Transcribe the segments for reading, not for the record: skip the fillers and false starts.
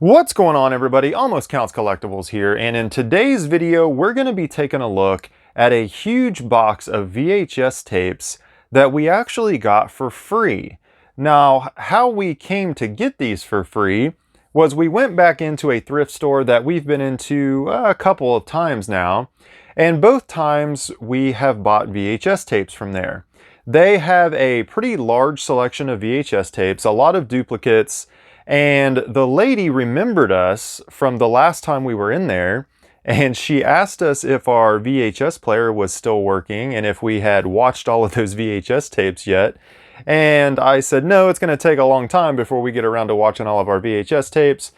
What's going on, everybody? Almost Counts Collectibles here, and in today's video we're going to be taking a look at a huge box of VHS tapes that we actually got for free. Now, how we came to get these for free was we went back into a thrift store that we've been into a couple of times now, and both times we have bought VHS tapes from there. They have a pretty large selection of VHS tapes, a lot of duplicates, and the lady remembered us from the last time we were in there, and she asked us if our VHS player was still working and if we had watched all of those VHS tapes yet. And I said, no, it's going to take a long time before we get around to watching all of our VHS tapes.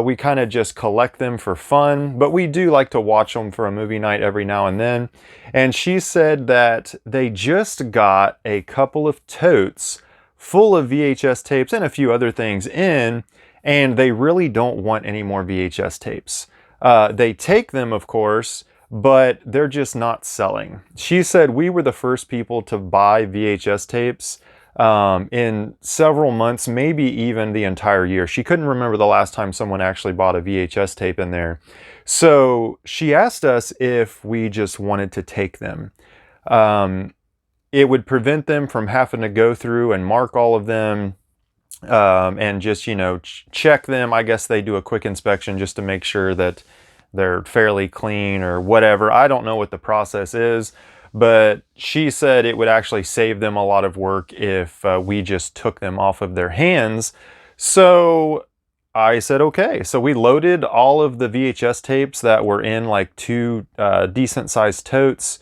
We kind of just collect them for fun, but we do like to watch them for a movie night every now and then. And she said that they just got a couple of totes full of VHS tapes and a few other things in, and they really don't want any more VHS tapes. They take them, of course, but they're just not selling. She said we were the first people to buy VHS tapes in several months, maybe even the entire year. She couldn't remember the last time someone actually bought a VHS tape in there. So she asked us if we just wanted to take them. It would prevent them from having to go through and mark all of them and just, check them. I guess they do a quick inspection just to make sure that they're fairly clean or whatever. I don't know what the process is, but she said it would actually save them a lot of work if we just took them off of their hands. So I said, okay. So we loaded all of the VHS tapes that were in like two decent sized totes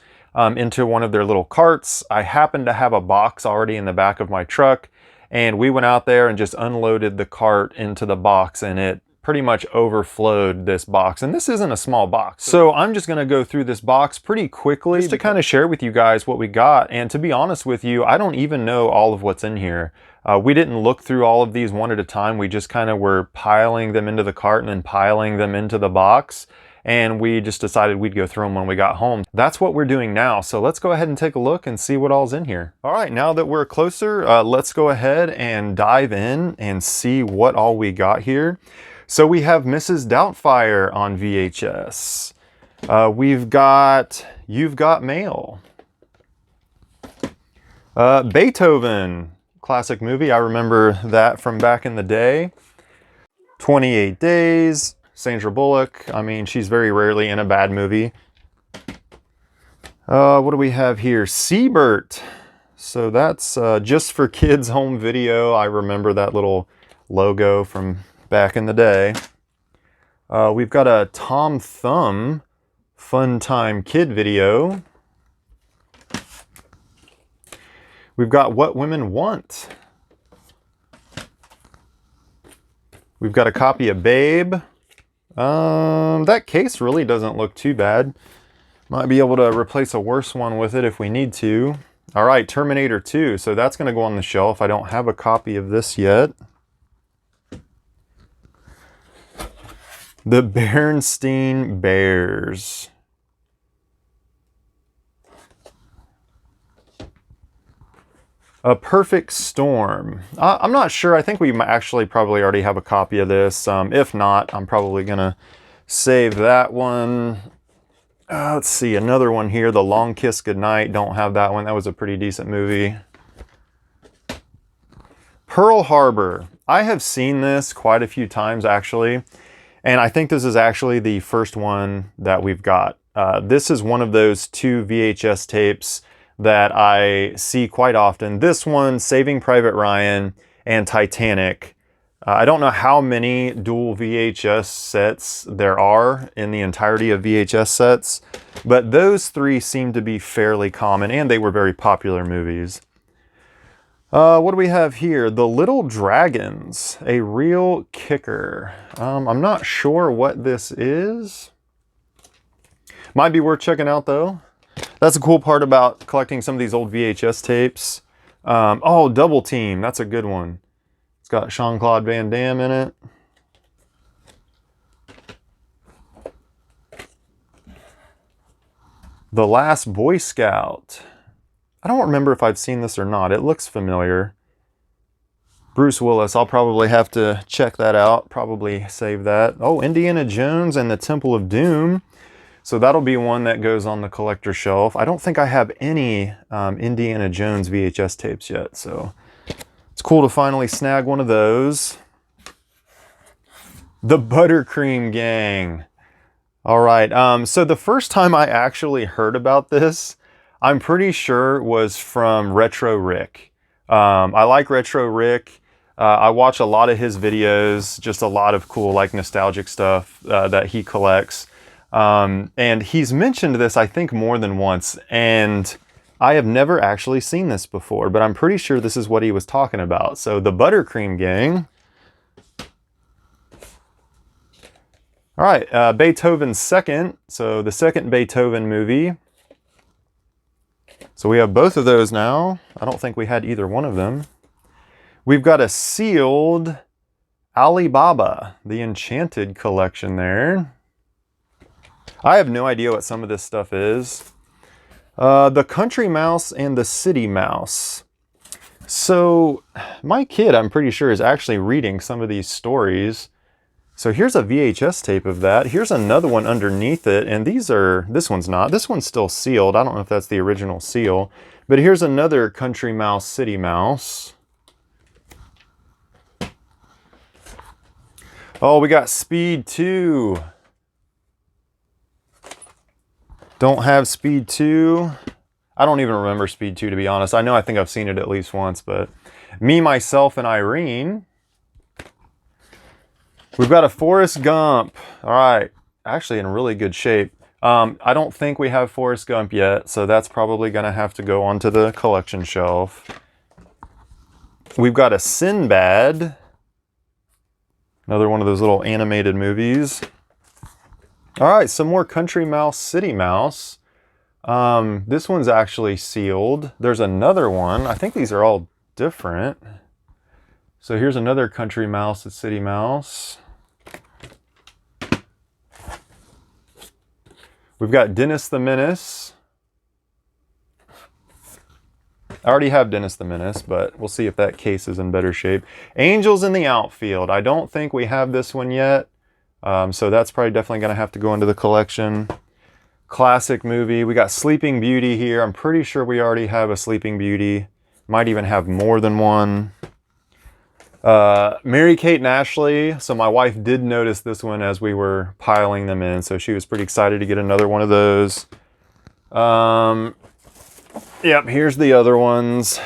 into one of their little carts. I happened to have a box already in the back of my truck, and we went out there and just unloaded the cart into the box, and it pretty much overflowed this box. And this isn't a small box. So I'm just gonna go through this box pretty quickly just to kind of share with you guys what we got. And to be honest with you, I don't even know all of what's in here. We didn't look through all of these one at a time. We just kind of were piling them into the cart and then piling them into the box. And we just decided we'd go through them when we got home. That's what we're doing now. So let's go ahead and take a look and see what all's in here. All right, now that we're closer, let's go ahead and dive in and see what all we got here. So we have Mrs. Doubtfire on VHS. We've got You've Got Mail. Beethoven, classic movie. I remember that from back in the day. 28 Days. Sandra Bullock. I mean, she's very rarely in a bad movie. What do we have here? Siebert. So that's Just for Kids home video. I remember that little logo from back in the day. We've got a Tom Thumb Fun Time Kid video. We've got What Women Want. We've got a copy of Babe. That case really doesn't look too bad. Might be able to replace a worse one with it if we need to. All right, Terminator 2. So that's going to go on the shelf. I don't have a copy of this yet. The Berenstain Bears. A Perfect Storm. I'm not sure. I think we actually probably already have a copy of this. If not, I'm probably going to save that one. Let's see, another one here, The Long Kiss Goodnight. Don't have that one. That was a pretty decent movie. Pearl Harbor. I have seen this quite a few times, actually. And I think this is actually the first one that we've got. This is one of those two VHS tapes that I see quite often. This one, Saving Private Ryan, and Titanic. I don't know how many dual VHS sets there are in the entirety of VHS sets, but those three seem to be fairly common, and they were very popular movies. What do we have here? The Little Dragons, a real kicker. I'm not sure what this is. Might be worth checking out though. That's a cool part about collecting some of these old VHS tapes. Oh, Double Team. That's a good one. It's got Jean-Claude Van Damme in it. The Last Boy Scout. I don't remember if I've seen this or not. It looks familiar. Bruce Willis, I'll probably have to check that out, probably save that. Oh, Indiana Jones and the Temple of Doom. So that'll be one that goes on the collector shelf. I don't think I have any Indiana Jones VHS tapes yet, so it's cool to finally snag one of those. The Buttercream Gang. All right, so the first time I actually heard about this, I'm pretty sure was from Retro Rick. I like Retro Rick. I watch a lot of his videos, just a lot of cool, like, nostalgic stuff that he collects. And he's mentioned this, I think, more than once, and I have never actually seen this before, but I'm pretty sure this is what he was talking about. So the Buttercream Gang. All right, Beethoven's Second, so the second Beethoven movie. So we have both of those now. I don't think we had either one of them. We've got a sealed Alibaba, the Enchanted collection there. I have no idea what some of this stuff is. The Country Mouse and the City Mouse. So my kid, I'm pretty sure, is actually reading some of these stories. So here's a VHS tape of that. Here's another one underneath it, and this one's not. This one's still sealed. I don't know if that's the original seal. But here's another Country Mouse, City Mouse. Oh, we got Speed 2. Don't have Speed 2. I don't even remember Speed 2, to be honest. I think I've seen it at least once, but Me, Myself, and Irene. We've got a Forrest Gump. All right, actually in really good shape. I don't think we have Forrest Gump yet, so that's probably gonna have to go onto the collection shelf. We've got a Sinbad. Another one of those little animated movies. All right, some more Country Mouse, City Mouse. This one's actually sealed. There's another one. I think these are all different. So here's another Country Mouse, a City Mouse. We've got Dennis the Menace. I already have Dennis the Menace, but we'll see if that case is in better shape. Angels in the Outfield. I don't think we have this one yet. So that's probably definitely going to have to go into the collection. Classic movie. We got Sleeping Beauty here. I'm pretty sure we already have a Sleeping Beauty. Might even have more than one. Mary-Kate and Ashley. So my wife did notice this one as we were piling them in. So she was pretty excited to get another one of those. Yep, here's the other ones.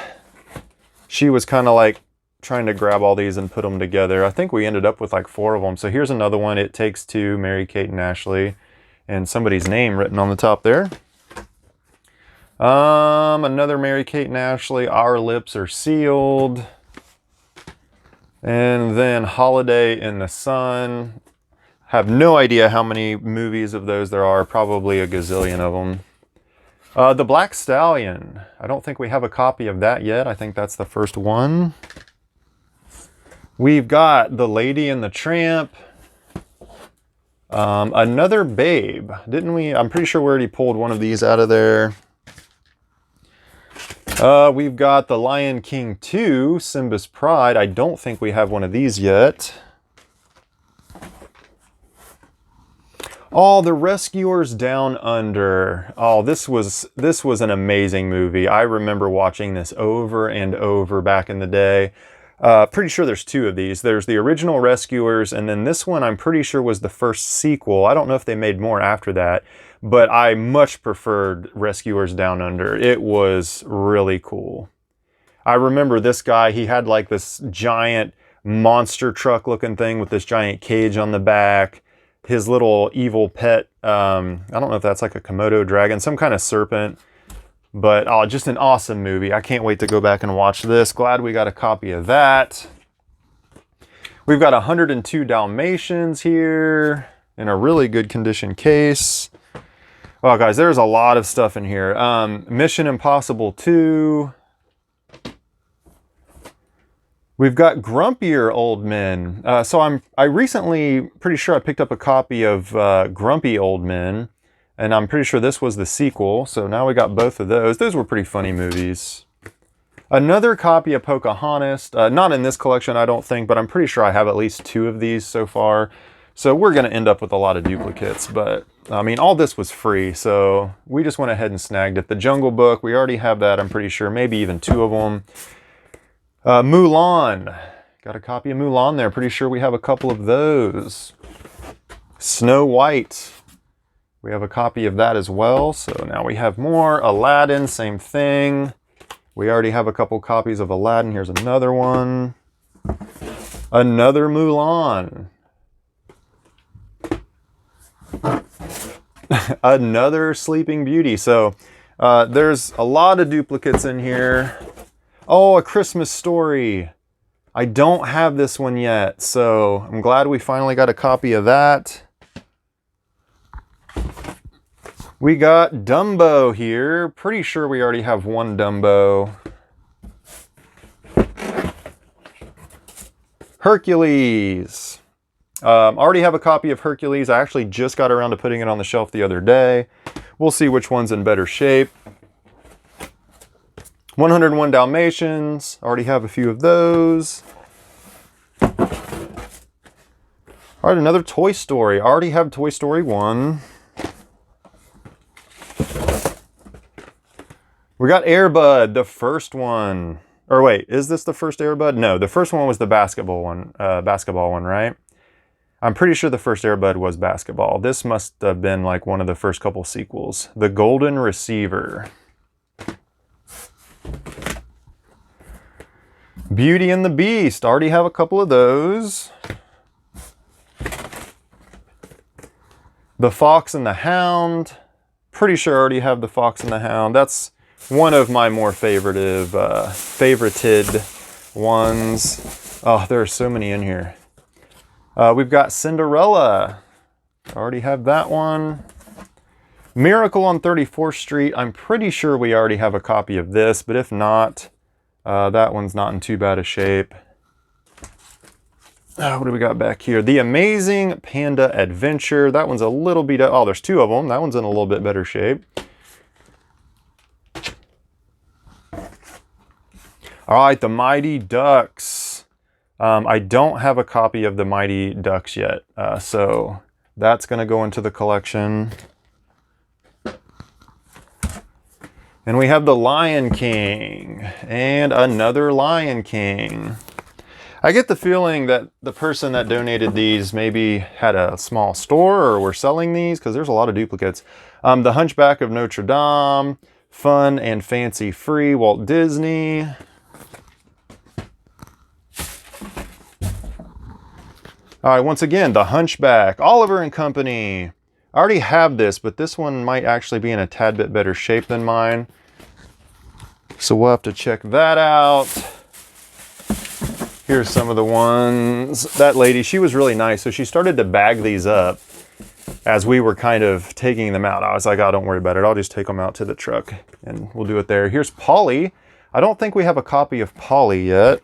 She was kind of like trying to grab all these and put them together. I think we ended up with like 4 of them. So here's another one. It Takes Two, Mary-Kate and Ashley. And somebody's name written on the top there. Another Mary-Kate and Ashley. Our Lips Are Sealed. And then Holiday in the Sun. Have no idea how many movies of those there are. Probably a gazillion of them. The Black Stallion. I don't think we have a copy of that yet. I think that's the first one. We've got The Lady and the Tramp. Another Babe. Didn't we? I'm pretty sure we already pulled one of these out of there. We've got The Lion King 2, Simba's Pride. I don't think we have one of these yet. Oh, The Rescuers Down Under. Oh, this was an amazing movie. I remember watching this over and over back in the day. Pretty sure there's 2 of these. There's the original Rescuers, and then this one I'm pretty sure was the first sequel. I don't know if they made more after that, but I much preferred Rescuers Down Under. It was really cool. I remember this guy, he had like this giant monster truck looking thing with this giant cage on the back. His little evil pet, I don't know if that's like a Komodo dragon, some kind of serpent. But just an awesome movie. I can't wait to go back and watch this. Glad we got a copy of that. We've got 102 Dalmatians here in a really good condition case. Oh, guys, there's a lot of stuff in here. Mission Impossible 2. We've got Grumpier Old Men. So I recently, pretty sure I picked up a copy of Grumpy Old Men, and I'm pretty sure this was the sequel. So now we got both of those. Those were pretty funny movies. Another copy of Pocahontas, not in this collection I don't think, but I'm pretty sure I have at least 2 of these so far. So we're going to end up with a lot of duplicates, but I mean, all this was free, so we just went ahead and snagged it. The Jungle Book, we already have that, I'm pretty sure, maybe even 2 of them. Mulan, got a copy of Mulan there, pretty sure we have a couple of those. Snow White, we have a copy of that as well, so now we have more. Aladdin, same thing. We already have a couple copies of Aladdin, here's another one. Another Mulan. Another Sleeping Beauty. So there's a lot of duplicates in here. Oh, A Christmas Story. I don't have this one yet, so I'm glad we finally got a copy of that. We got Dumbo here. Pretty sure we already have one Dumbo. Hercules. Already have a copy of Hercules. I actually just got around to putting it on the shelf the other day. We'll see which one's in better shape. 101 Dalmatians. Already have a few of those. All right, another Toy Story. I already have Toy Story 1. We got Air Bud, the first one. Or wait, is this the first Air Bud? No, the first one was the basketball one, right? I'm pretty sure the first Air Bud was basketball. This must have been like one of the first couple sequels. The Golden Receiver. Beauty and the Beast. Already have a couple of those. The Fox and the Hound. Pretty sure I already have the Fox and the Hound. That's one of my more favorited ones. Oh, there are so many in here. We've got Cinderella. Already have that one. Miracle on 34th Street. I'm pretty sure we already have a copy of this, but if not, that one's not in too bad a shape. What do we got back here? The Amazing Panda Adventure. That one's a little beat up. Oh, there's 2 of them. That one's in a little bit better shape. All right, the Mighty Ducks. I don't have a copy of the Mighty Ducks yet, so that's going to go into the collection. And we have the Lion King, and another Lion King. I get the feeling that the person that donated these maybe had a small store or were selling these, because there's a lot of duplicates. The Hunchback of Notre Dame, Fun and Fancy Free, Walt Disney. All right, once again, The Hunchback, Oliver and Company. I already have this, but this one might actually be in a tad bit better shape than mine. So we'll have to check that out. Here's some of the ones. That lady, she was really nice. So she started to bag these up as we were kind of taking them out. I was like, oh, don't worry about it. I'll just take them out to the truck and we'll do it there. Here's Polly. I don't think we have a copy of Polly yet.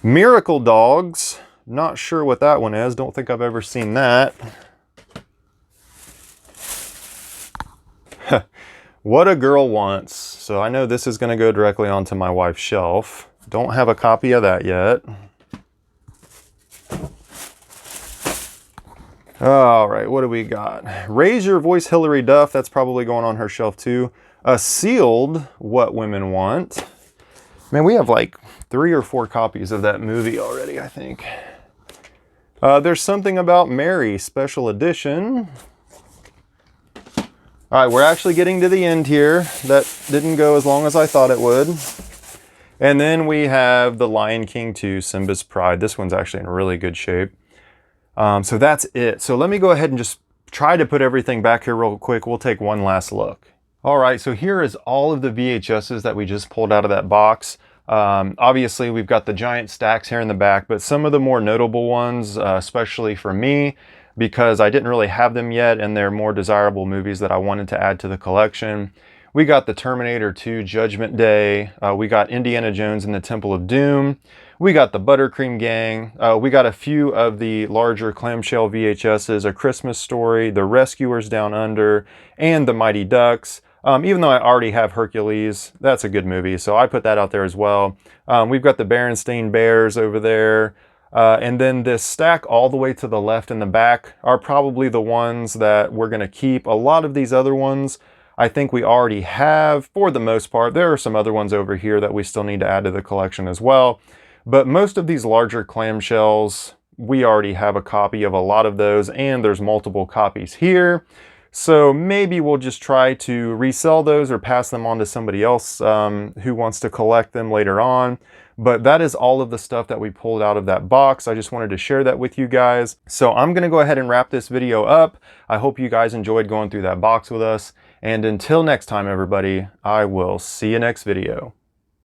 Miracle Dogs. Not sure what that one is. Don't think I've ever seen that. What a Girl Wants. So I know this is going to go directly onto my wife's shelf. Don't have a copy of that yet. All right, what do we got? Raise Your Voice, Hilary Duff. That's probably going on her shelf too. Sealed, What Women Want. Man, we have like 3 or 4 copies of that movie already, I think. There's Something About Mary, special edition. All right, we're actually getting to the end here. That didn't go as long as I thought it would. And then we have The Lion King 2, Simba's Pride. This one's actually in really good shape. So that's it. So let me go ahead and just try to put everything back here real quick. We'll take one last look. All right, so here is all of the VHSs that we just pulled out of that box. Obviously, we've got the giant stacks here in the back, but some of the more notable ones, especially for me, because I didn't really have them yet and they're more desirable movies that I wanted to add to the collection. We got the Terminator 2 Judgment Day. We got Indiana Jones and the Temple of Doom. We got the Buttercream Gang. We got a few of the larger clamshell VHSs, A Christmas Story, The Rescuers Down Under, and The Mighty Ducks. Even though I already have Hercules, that's a good movie, so I put that out there as well. We've got the Berenstain Bears over there. And then this stack all the way to the left in the back are probably the ones that we're going to keep. A lot of these other ones I think we already have for the most part. There are some other ones over here that we still need to add to the collection as well. But most of these larger clamshells, we already have a copy of a lot of those, and there's multiple copies here. So maybe we'll just try to resell those or pass them on to somebody else who wants to collect them later on. But that is all of the stuff that we pulled out of that box. I just wanted to share that with you guys. So I'm going to go ahead and wrap this video up. I hope you guys enjoyed going through that box with us. And until next time, everybody, I will see you next video.